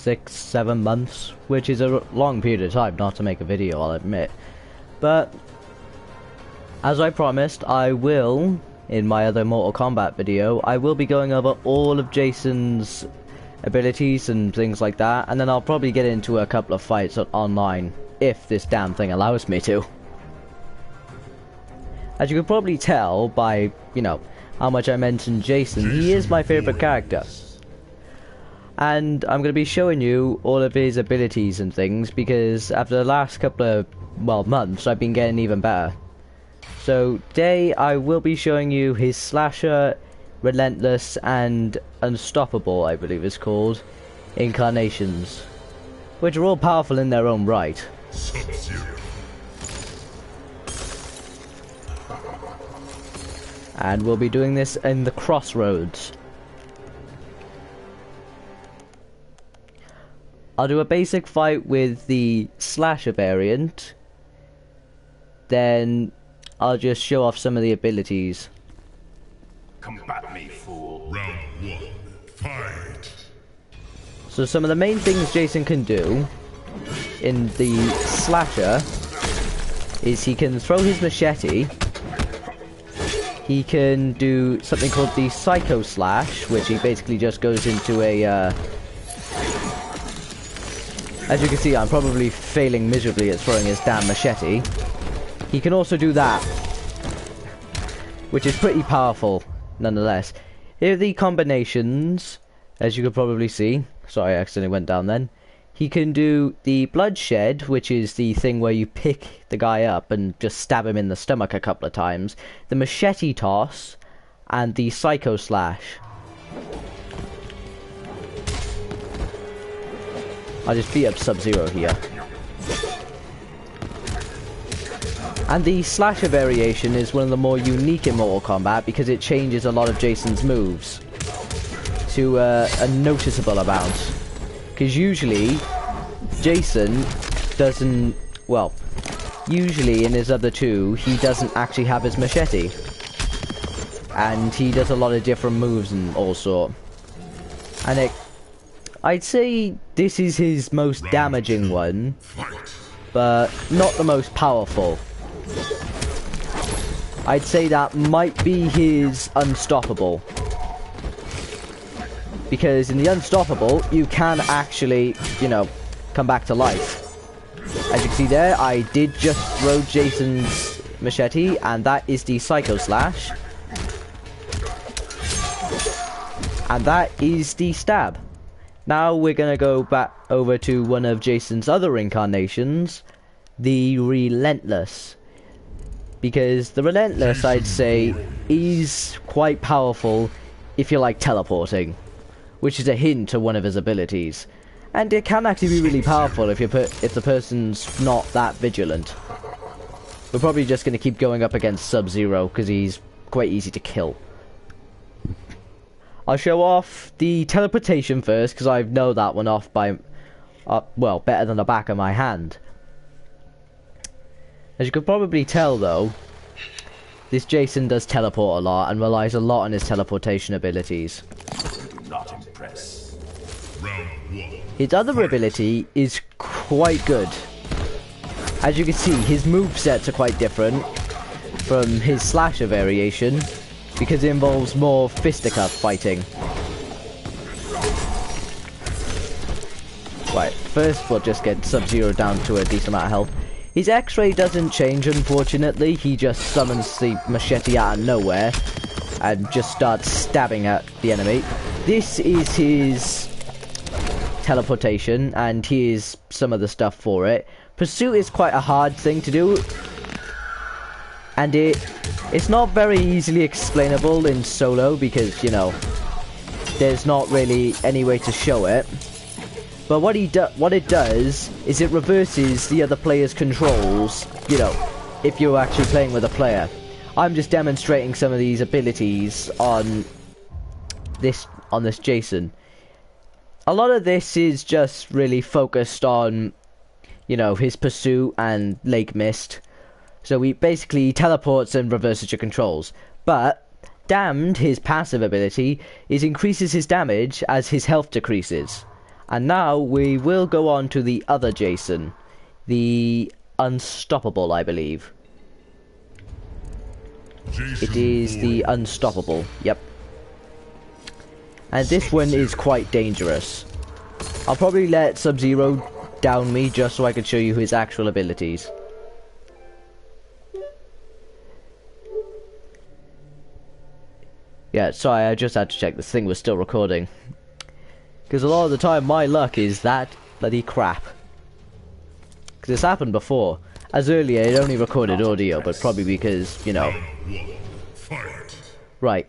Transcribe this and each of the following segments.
6-7 months, which is a long period of time not to make a video, I'll admit. But as I promised, I will, in my other Mortal Kombat video, I will be going over all of Jason's abilities and things like that, and then I'll probably get into a couple of fights online, if this damn thing allows me to. As you can probably tell by, you know, how much I mentioned Jason, he is my favorite character. And I'm going to be showing you all of his abilities and things, because after the last couple of, well, months, I've been getting even better. So today I will be showing you his Slasher, Relentless, and Unstoppable, I believe it's called, incarnations, which are all powerful in their own right. And we'll be doing this in the Crossroads. I'll do a basic fight with the Slasher variant, then I'll just show off some of the abilities. Combat me, fool. Round 1, fight. So some of the main things Jason can do in the Slasher is he can throw his machete, he can do something called the Psycho Slash, which he basically just goes into a, as you can see, I'm probably failing miserably at throwing his damn machete. He can also do that, which is pretty powerful, nonetheless. Here are the combinations, as you could probably see. Sorry, I accidentally went down then. He can do the Bloodshed, which is the thing where you pick the guy up and just stab him in the stomach a couple of times. The Machete Toss, and the Psycho Slash. I'll just beat up Sub-Zero here. And the Slasher variation is one of the more unique in Mortal Kombat because it changes a lot of Jason's moves to a noticeable amount. Because usually, Jason doesn't, well, usually in his other two, he doesn't actually have his machete. And he does a lot of different moves and all sort. And I'd say this is his most damaging one, but not the most powerful. I'd say that might be his Unstoppable. Because in the Unstoppable, you can actually, you know, come back to life. As you can see there, I did just throw Jason's machete, and that is the Psycho Slash. And that is the Stab. Now we're gonna go back over to one of Jason's other incarnations, the Relentless. Because the Relentless, I'd say, is quite powerful if you like teleporting, which is a hint to one of his abilities. And it can actually be really powerful if the person's not that vigilant. We're probably just going to keep going up against Sub-Zero because he's quite easy to kill. I'll show off the teleportation first because I know that one off by, well, better than the back of my hand. As you could probably tell though, this Jason does teleport a lot and relies a lot on his teleportation abilities. Not impressed. Round 1. His other ability is quite good. As you can see, his movesets are quite different from his Slasher variation because it involves more fisticuff fighting. Right, first we'll just get Sub-Zero down to a decent amount of health. His X-Ray doesn't change, unfortunately. He just summons the machete out of nowhere and just starts stabbing at the enemy. This is his teleportation, and here's some of the stuff for it. Pursuit is quite a hard thing to do, and it's not very easily explainable in solo because, you know, there's not really any way to show it. But what it does is it reverses the other player's controls, you know, if you're actually playing with a player. I'm just demonstrating some of these abilities on this Jason. A lot of this is just really focused on, you know, his pursuit and Lake Mist. So he basically teleports and reverses your controls. But Damned, his passive ability, increases his damage as his health decreases. And now we will go on to the other Jason. The Unstoppable, I believe. It is the Unstoppable, yep. And this one is quite dangerous. I'll probably let Sub-Zero down me just so I can show you his actual abilities. Yeah, sorry, I just had to check this thing was still recording. Because a lot of the time my luck is that bloody crap. Because it's happened before. As earlier it only recorded audio, but probably because, you know. Right.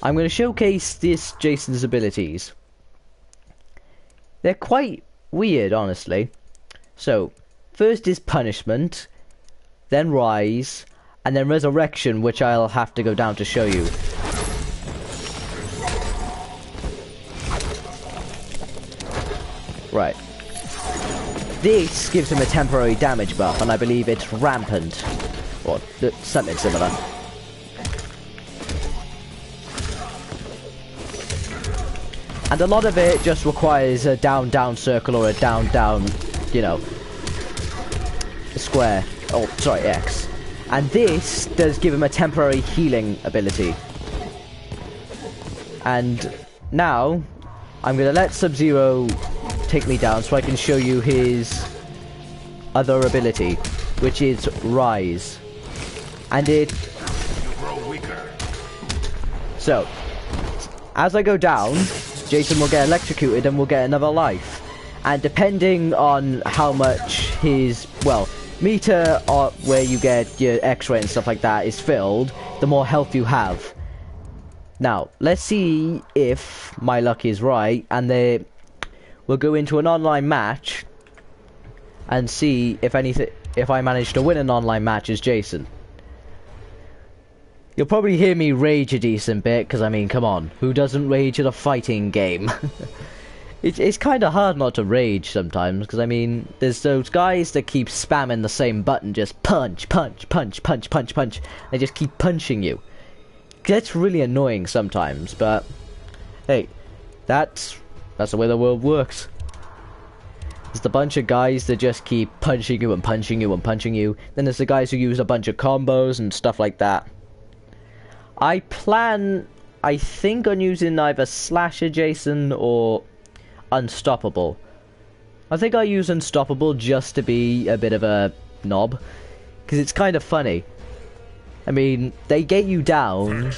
I'm going to showcase this Jason's abilities. They're quite weird, honestly. So, first is Punishment, then Rise, and then Resurrection, which I'll have to go down to show you. Right. This gives him a temporary damage buff, and I believe it's Rampant. Or something similar. And a lot of it just requires a down-down circle or a down-down, you know, square. Oh, sorry, X. And this does give him a temporary healing ability. And now, I'm going to let Sub-Zero take me down so I can show you his other ability, which is Rise. And it... So, as I go down, Jason will get electrocuted and will get another life. And depending on how much his, well, meter where you get your X-ray and stuff like that is filled, the more health you have. Now, let's see if my luck is right, and we'll go into an online match and see if I manage to win an online match as Jason. You'll probably hear me rage a decent bit, because I mean, come on, who doesn't rage at a fighting game? It's kind of hard not to rage sometimes, because I mean, there's those guys that keep spamming the same button, just punch, punch, punch, punch, punch, punch. They just keep punching you. That's really annoying sometimes, but hey, that's the way the world works. There's the bunch of guys that just keep punching you and punching you and punching you. Then there's the guys who use a bunch of combos and stuff like that. I think, on using either Slasher Jason or Unstoppable. I think I use Unstoppable just to be a bit of a knob, because it's kind of funny. I mean, they get you down,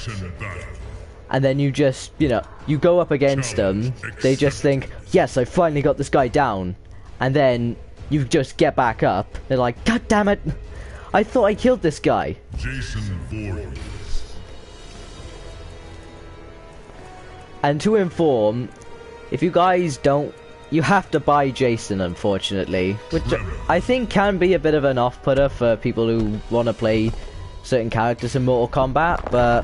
and then you just, you know, you go up against them, they just think, yes, I finally got this guy down, and then you just get back up, they're like, God damn it, I thought I killed this guy. Jason Voorhees. And to inform, if you guys don't, you have to buy Jason, unfortunately, which I think can be a bit of an off-putter for people who want to play certain characters in Mortal Kombat, but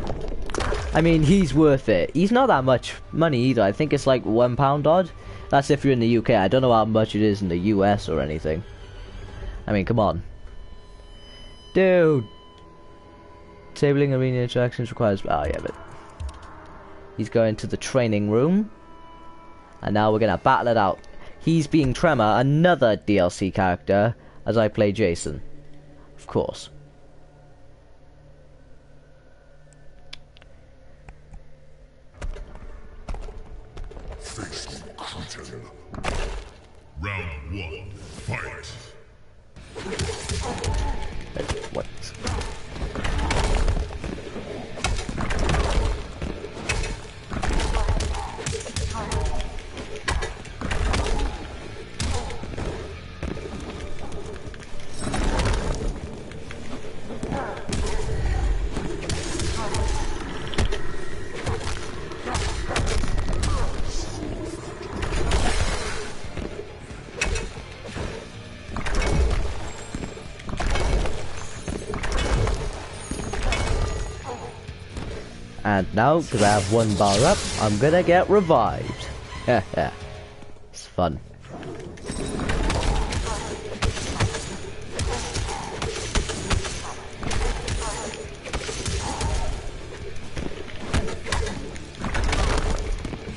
I mean, he's worth it. He's not that much money either. I think it's like £1 odd. That's if you're in the UK. I don't know how much it is in the US or anything. I mean, come on. Dude. Disabling arena interactions requires... Oh, yeah, but... He's going to the training room. And now we're going to battle it out. He's being Tremor, another DLC character, as I play Jason. Of course. Round 1, fight. What? And now, because I have 1 bar up, I'm gonna get revived. Yeah, it's fun.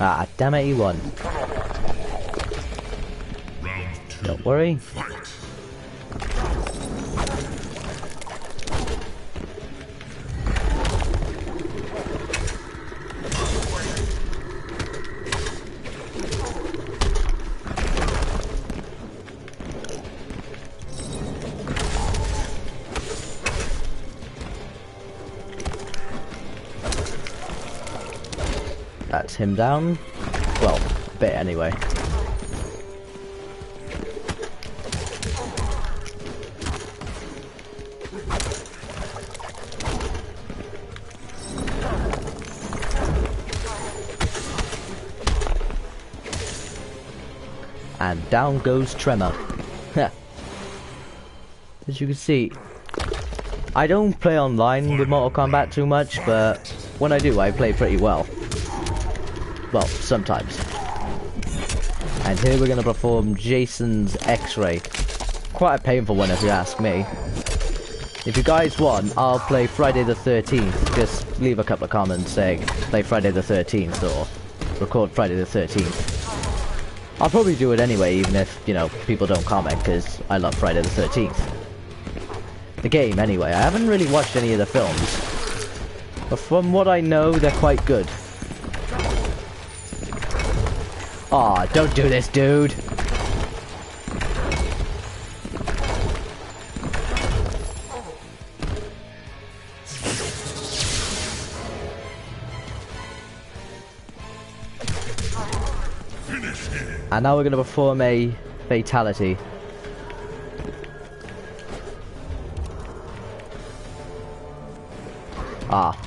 Ah, damn it, he won. Don't worry. Fight. That's him down. Well, a bit anyway. And down goes Tremor. As you can see, I don't play online with Mortal Kombat too much, but when I do, I play pretty well. Well, sometimes. And here we're going to perform Jason's X-Ray. Quite a painful one if you ask me. If you guys want, I'll play Friday the 13th. Just leave a couple of comments saying play Friday the 13th or record Friday the 13th. I'll probably do it anyway, even if, you know, people don't comment, because I love Friday the 13th. The game, anyway. I haven't really watched any of the films, but from what I know, they're quite good. Aw, don't do this, dude! And now we're going to perform a fatality. Ah.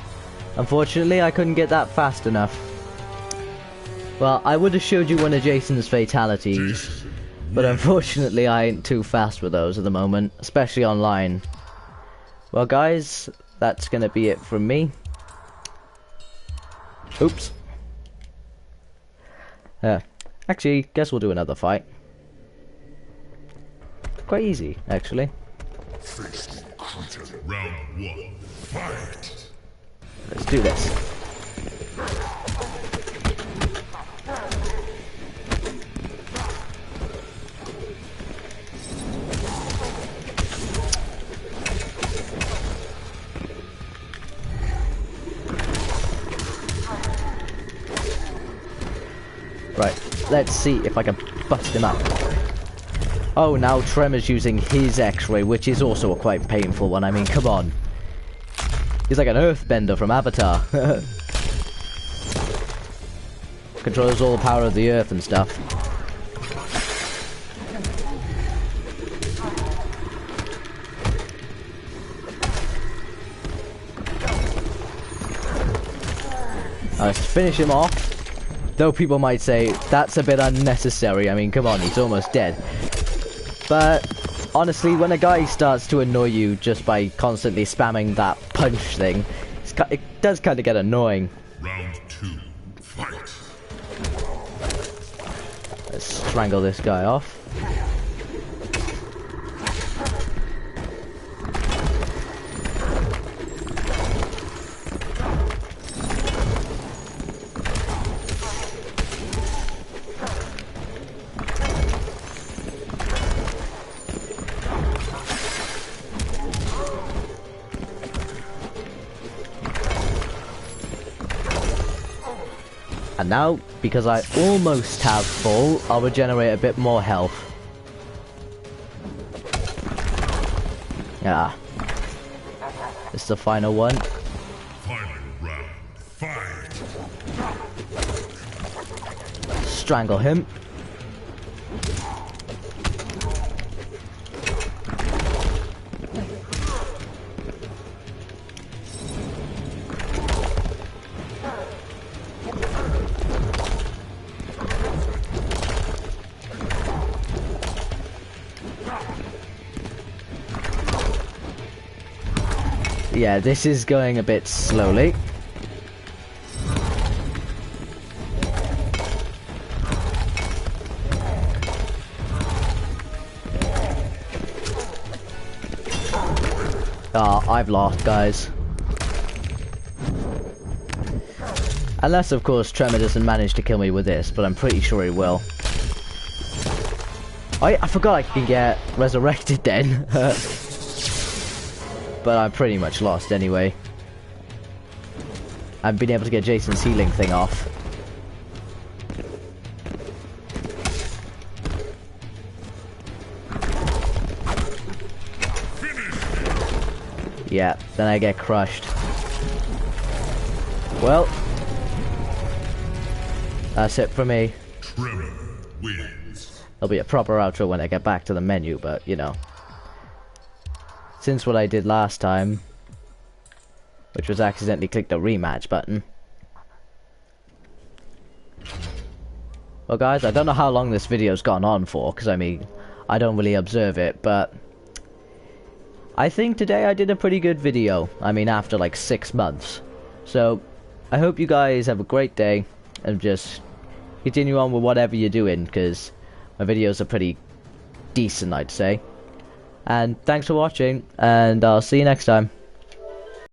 Unfortunately, I couldn't get that fast enough. Well, I would have showed you one of Jason's fatalities, but unfortunately I ain't too fast with those at the moment, especially online. Well guys, that's going to be it from me. Oops. Actually, guess we'll do another fight. Quite easy, actually. Round 1. Fight. Let's do this. Right, let's see if I can bust him up. Oh, now Tremor's using his X-Ray, which is also a quite painful one. I mean, come on. He's like an earthbender from Avatar. Controls all the power of the earth and stuff. Let's finish him off. Though people might say, that's a bit unnecessary. I mean, come on, he's almost dead. But, honestly, when a guy starts to annoy you just by constantly spamming that punch thing, it does kind of get annoying. Round 2. Fight. Let's strangle this guy off. And now, because I almost have full, I'll regenerate a bit more health. Yeah. This is the final one. Final round. Fight. Strangle him. Yeah, this is going a bit slowly. I've lost, guys. Unless, of course, Tremor doesn't manage to kill me with this, but I'm pretty sure he will. I forgot I can get resurrected then. But I'm pretty much lost anyway. I've been able to get Jason's healing thing off. Yeah, then I get crushed. Well, that's it for me. Tremor wins. There'll be a proper outro when I get back to the menu, but you know. Since what I did last time, which was accidentally click the rematch button. Well guys, I don't know how long this video's gone on for, because I mean, I don't really observe it, but I think today I did a pretty good video. I mean, after like 6 months. So, I hope you guys have a great day, and just continue on with whatever you're doing, because my videos are pretty decent, I'd say. And thanks for watching, and I'll see you next time.